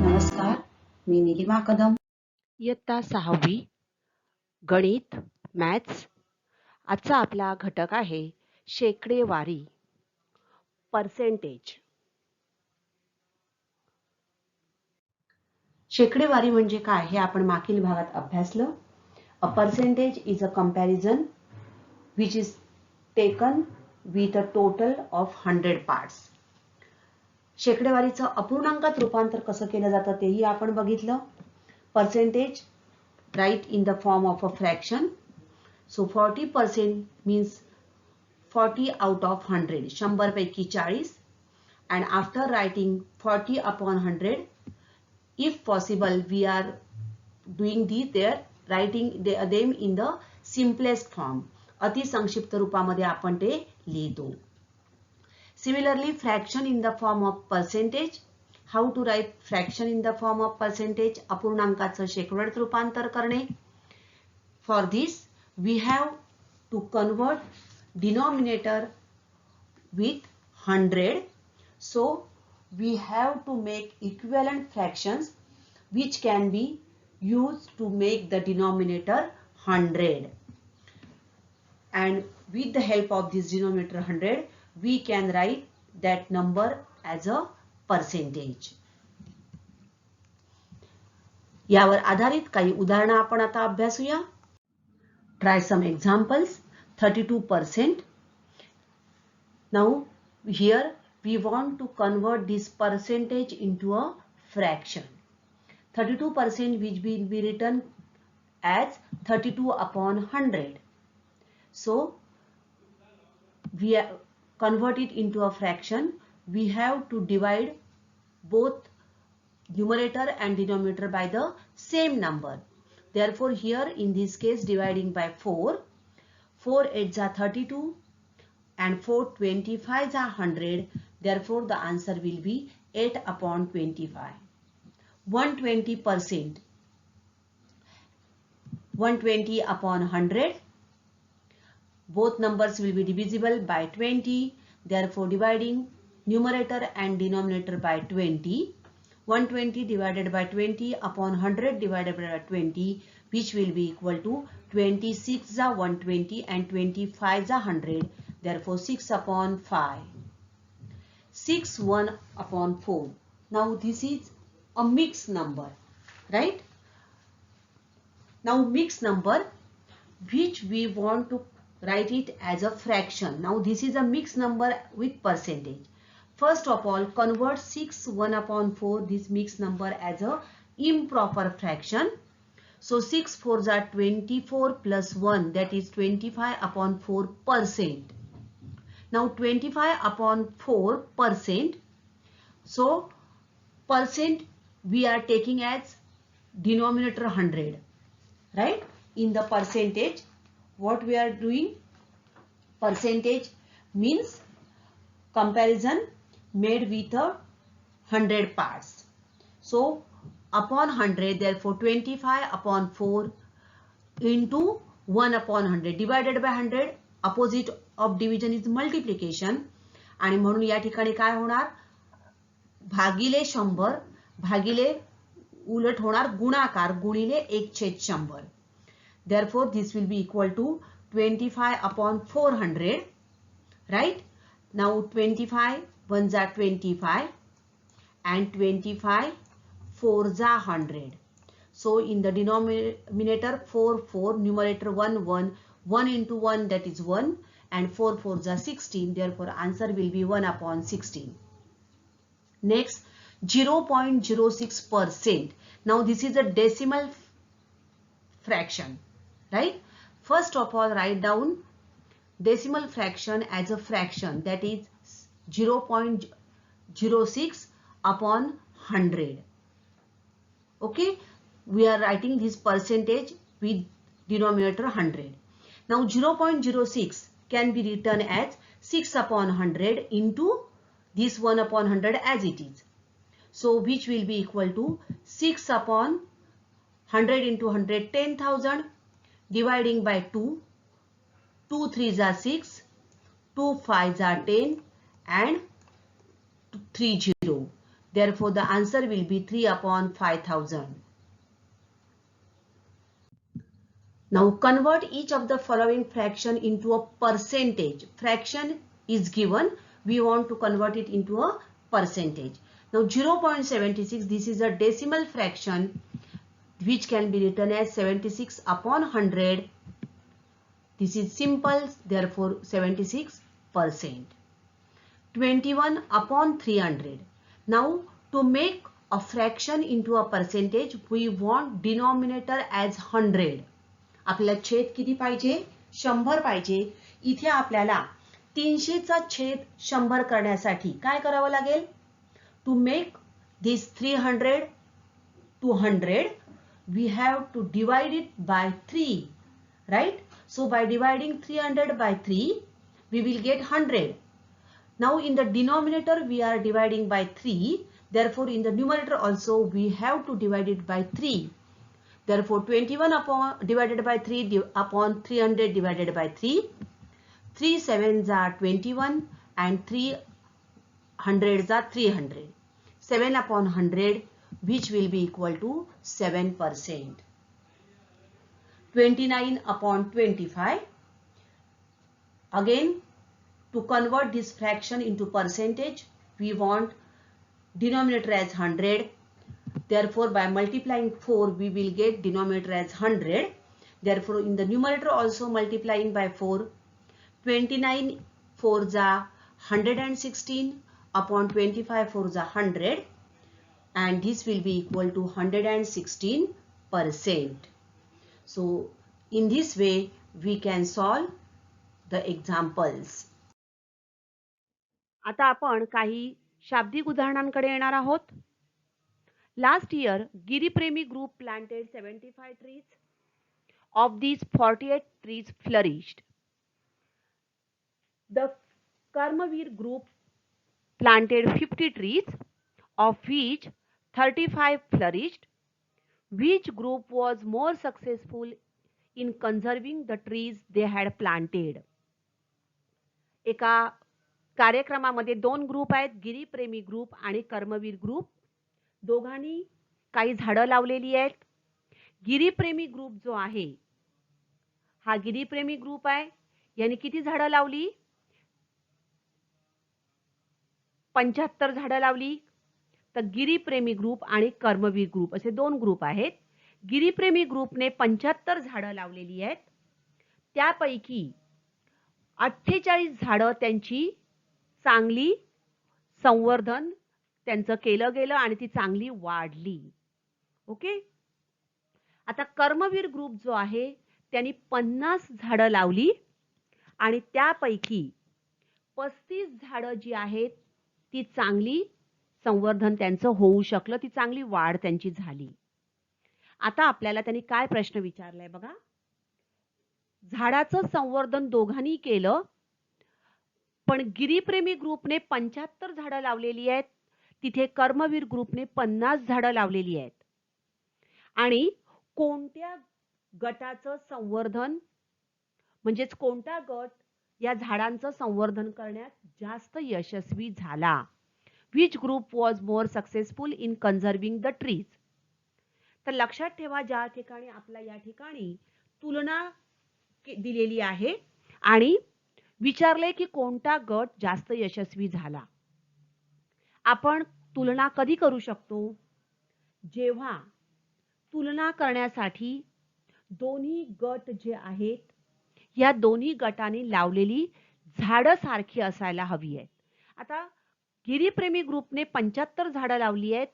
नमस्कार, मी निलिमा कदम. इयत्ता 6वी गणित मॅथ्स. आजचा आपला घटक आहे शेकडेवारी पर्सेंटेज. शेकडेवारी म्हणजे काय हे आपण मागील भागात अभ्यासलं. A percentage is a comparison which is taken with a total of 100 parts. शेकडेवारीचं अपूर्णांकात रूपांतर कसं केलं जातं तेही आपण बघितलं. Percentage write in the form of a fraction. So 40% means 40 out of 100, 100 पैकी 40. And after writing 40 upon 100, if possible we are doing their writing them in the simplest form. अति संक्षिप्त रूपामध्ये आपण ते लिहितो. Similarly, fraction in the form of percentage. How to write fraction in the form of percentage? अपूर्णांकाचं शेकड्यात रूपांतर करणे. For this we have to convert denominator with 100. So we have to make equivalent fractions which can be used to make the denominator 100. And with the help of this denominator 100, we can write that number as a percentage. यावर आधारित काही उदाहरणं आपण आता अभ्यासूया. Try some examples. 32%. Now here we want to convert this percentage into a fraction. 32% which will be written as 32 upon 100. So we convert it into a fraction. We have to divide both numerator and denominator by the same number. Therefore here in this case dividing by 4. 4 8s are 32 and 4 25s are 100. Therefore the answer will be 8 upon 25. 120%. 120 upon 100. Both numbers will be divisible by 20. Therefore dividing numerator and denominator by 20. 120 divided by 20 upon 100 divided by 20, which will be equal to 26 is 120 and 25 is 100. Therefore 6 upon 5. 6 1 upon 4. Now this is a mixed number, right? Now mixed number which we want to write it as a fraction. Now this is a mixed number with percentage. First of all, convert 6 1 upon 4, this mixed number, as a improper fraction. So 6 4s are 24 plus 1, that is 25 upon 4%. Now 25 upon 4%. So percent we are taking as denominator 100, right? In the percentage, what we are doing? Percentage means comparison made with a 100 parts. So upon 100, therefore 25 upon 4 into 1 upon 100 divided by 100. Opposite of division is multiplication. आणि म्हणून या ठिकाणी काय होणार? भागिले 100 भागिले उलट होणार गुणाकार गुणिले 1/100. Therefore this will be equal to 25 upon 400, right? Now 25 1s are 25 and 25 4s are 100. So in the denominator 4 4, numerator 1 1, 1 into 1, that is 1, and 4 4s are 16. Therefore answer will be 1 upon 16. Next, 0.06%. Now this is a decimal fraction, right? First of all, write down decimal fraction as a fraction, that is 0.06 upon 100. Okay, we are writing this percentage with denominator 100. Now 0.06 can be written as 6 upon 100 into this 1 upon 100 as it is. So which will be equal to 6 upon 100 into 100, 10,000. Dividing by 2. 2 3s are 6. 2 5s are 10 and 3 0. Therefore, the answer will be 3 upon 5,000. Now convert each of the following fraction into a percentage. Fraction is given. We want to convert it into a percentage. Now 0.76, this is a decimal fraction which can be written as 76 upon 100. This is simple, therefore 76%. 21 upon 300. Now to make a fraction into a percentage, we want denominator as 100. आपल्याला छेद किती पाहिजे? 100 पाहिजे. इथे आपल्याला 300 चा छेद 100 करण्यासाठी काय करावं लागेल? To make this 300 to 100, we have to divide it by 3, right? So by dividing 300 by 3, we will get 100. Now in the denominator we are dividing by 3, therefore in the numerator also we have to divide it by 3. Therefore 21 upon divided by 3 upon 300 divided by 3. 3 7s are 21 and 3 hundreds are 300. 7 upon 100, which will be equal to 7%. 29 upon 25. Again, to convert this fraction into percentage, we want denominator as 100. Therefore, by multiplying 4, we will get denominator as 100. Therefore, in the numerator also multiplying by 4. 29 4s are 116 upon 25 4s are 100. And this will be equal to 116%. So, in this way, we can solve the examples. आता आपण काही शाब्दिक उदाहरणांकडे येणार आहोत. Last year, Giri Premi group planted 75 trees. Of these, 48 trees flourished. The Karmavir group planted 50 trees, of which 35 flourished. Which group was more successful in conserving the trees they had planted? एका कार्यक्रमामध्ये दोन group आहेत, गिरी प्रेमी group आणि कर्मवीर group. दोघांनी काही झाडं लावलेली आहेत. गिरीप्रेमी ग्रुप जो आहे हा गिरीप्रेमी ग्रुप आहे. यांनी किती झाडं लावली? 75 झाडं लावली. तर गिरीप्रेमी ग्रुप आणि कर्मवीर ग्रुप असे दोन ग्रुप आहेत. गिरीप्रेमी ग्रुपने 75 झाडं लावलेली आहेत. त्यापैकी 48 झाडं त्यांची चांगली संवर्धन त्यांचं केलं गेलं आणि ती चांगली वाढली. ओके. आता कर्मवीर ग्रुप जो आहे त्यांनी 50 झाडं लावली आणि त्यापैकी 35 झाडं जी आहेत ती चांगली संवर्धन त्यांचं होऊ शकलं, ती चांगली वाढ त्यांची झाली. आता आपल्याला त्यांनी काय प्रश्न विचारलाय बघा. झाडाचं संवर्धन दोघांनी केलं, पण गिरीप्रेमी ग्रुपने 75 झाडं लावलेली आहेत, तिथे कर्मवीर ग्रुपने 50 झाडं लावलेली आहेत. आणि कोणत्या गटाचं संवर्धन म्हणजेच कोणता गट या झाडांचं संवर्धन करण्यात जास्त यशस्वी झाला? Which group was more successful in conserving the trees? तर लक्षात ठेवा, ज्या ठिकाणी आपला या ठिकाणी तुलना दिलेली आहे आणि विचारले की कोणता गट जास्त यशस्वी झाला. आपण तुलना कधी करू शकतो? जेव्हा तुलना करण्यासाठी दोन्ही गट जे आहेत या दोन्ही गटांनी लावलेली झाडं सारखी असायला हवी आहेत. आता गिरीप्रेमी ग्रुपने 75 झाडं लावली आहेत,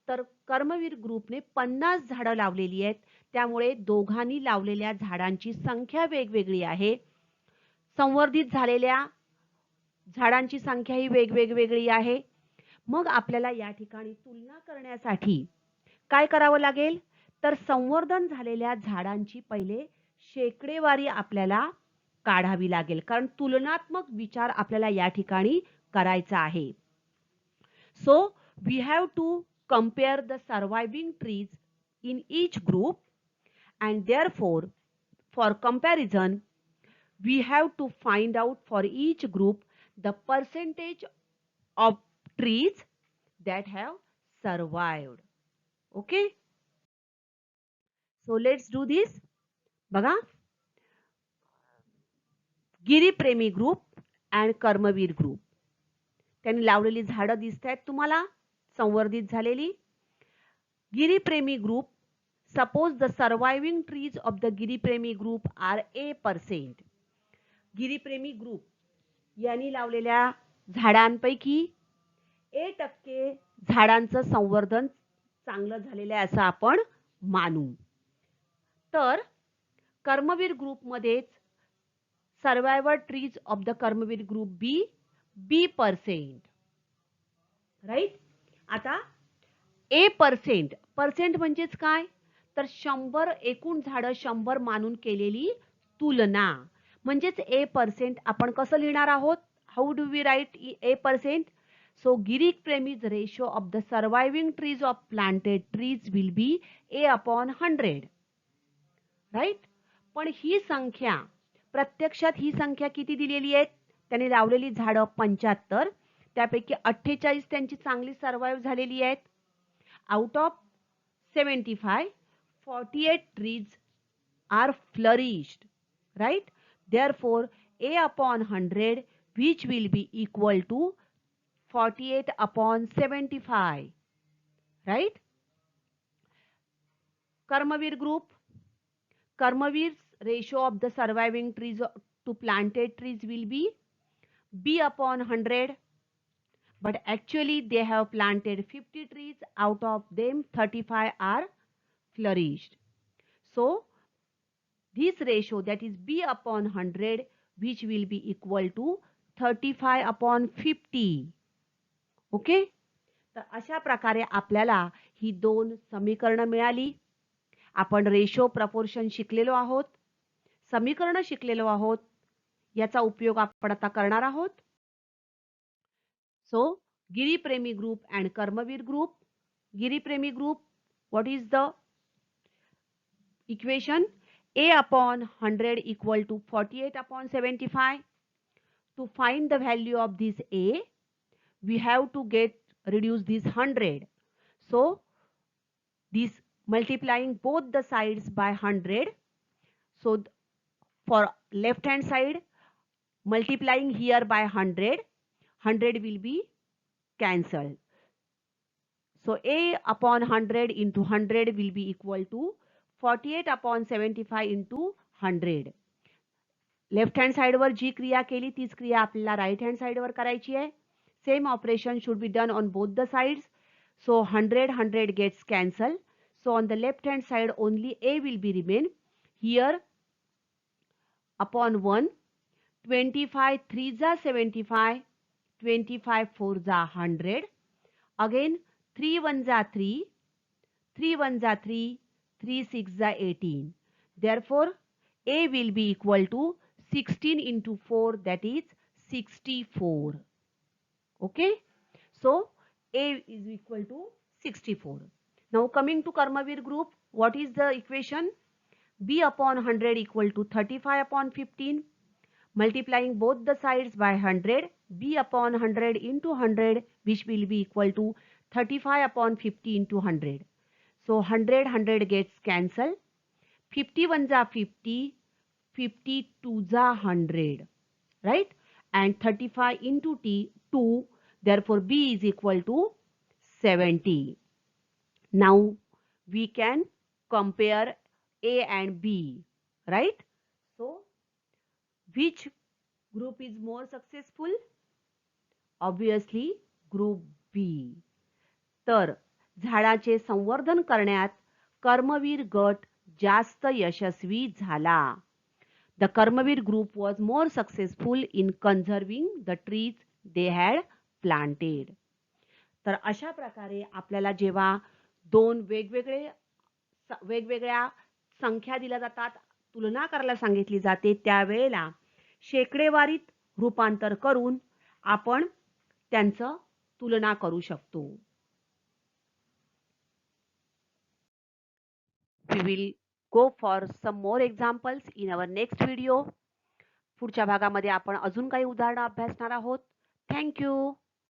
तर कर्मवीर ग्रुपने 50 झाडं लावलेली आहेत. त्यामुळे दोघांनी लावलेल्या झाडांची संख्या वेगवेगळी आहे. संवर्धित झालेल्या झाडांची संख्या ही वेगवेगळी आहे. मग आपल्याला या ठिकाणी तुलना करण्यासाठी काय करावं लागेल? तर संवर्धन झालेल्या झाडांची पहिले शेकडेवारी आपल्याला काढावी लागेल, कारण तुलनात्मक विचार आपल्याला या ठिकाणी करायचा आहे. So we have to compare the surviving trees in each group, and therefore for comparison we have to find out for each group the percentage of trees that have survived. Okay, so let's do this. बघा, Giripremi group and Karmaveer group, त्यांनी लावलेली झाडं दिसत आहेत तुम्हाला संवर्धित झालेली. Giripremi group, suppose the surviving trees of the Giripremi group are A%. Giripremi group यांनी लावलेल्या झाडांपैकी 1% झाडांचं संवर्धन चांगलं झालेलं आहे असं आपण मानू. तर कर्मवीर ग्रुप मध्येच survival trees of the Karmaveer group B%. Right. आता A% पर्सेंट म्हणजेच काय, तर 100 एकूण झाडं 100 मानून केलेली तुलना म्हणजेच A%. आपण कसं लिहिणार आहोत, how do we write A%? So गिरीप्रेमीज ratio of the surviving trees of planted trees will be A/100. Right. पण ही संख्या प्रत्यक्षात ही संख्या किती दिलेली आहे, त्यांनी लावलेली झाडं 75, त्यापैकी 48 त्यांची चांगली सर्वाइव्ह झालेली आहेत. Out of 75, 48 trees are flourished. Right. Therefore A/100 which will be equal to 48/75. Right. Karmavir group, Karmavir's ratio of the surviving trees to planted trees will be B/100, but actually they have planted 50 trees, out of them 35 are flourished. So this ratio, that is B/100, which will be equal to 35/50. Okay. तर अशा प्रकारे आपल्याला ही दोन समीकरणं मिळाली. आपण ratio proportion शिकलेलो आहोत, समीकरण शिकलेलो आहोत, याचा उपयोग आपण आता करणार आहोत. So Giripremi group and Karmaveer group. Giripremi group, what is the equation? A/100 equal to 48/75. To find the value of this A, we have to reduce this 100. So this multiplying both the sides by 100. So for left hand side, multiplying here by 100, 100 will be cancelled. So A/100 into 100 will be equal to 48/75 into 100. Left hand साइडवर जी क्रिया केली तीच क्रिया आपल्याला right hand साइडवर करायची आहे. Same operation should be done on both the sides. So 100 gets cancelled. So on the left hand side only A will be remain. Here upon 1, 25 3s are 75, 25 4s are 100. Again 3 1s are 3, 3 1s are 3, 3 6s are 18. Therefore A will be equal to 16 into 4, that is 64. Okay. So A is equal to 64. Now coming to Karmavir group, what is the equation? B/100 equal to 35/15. Multiplying both the sides by 100, B/100 into 100, which will be equal to 35/50 into 100. So 100 gets cancelled. 50 1s are 50, 50 2s are 100. Right? And 35 into 2, therefore B is equal to 70. Now we can compare A and B. Right? So which group is more successful? Obviously group B. तर झाडाचे संवर्धन करण्यात कर्मवीर गट जास्त यशस्वी झाला. The Karmavir group was more successful in conserving the trees they had planted. तर अशा प्रकारे आपल्याला जेव्हा दोन वेगवेगळ्या संख्या दिल्या जातात, तुलना करायला सांगितली जाते, त्यावेळेला शेकडेवारीत रूपांतर करून आपण त्यांचं तुलना करू शकतो. We will go for some more examples in our next video. पुढच्या भागामध्ये आपण अजून काही उदाहरणं अभ्यासणार आहोत. Thank you.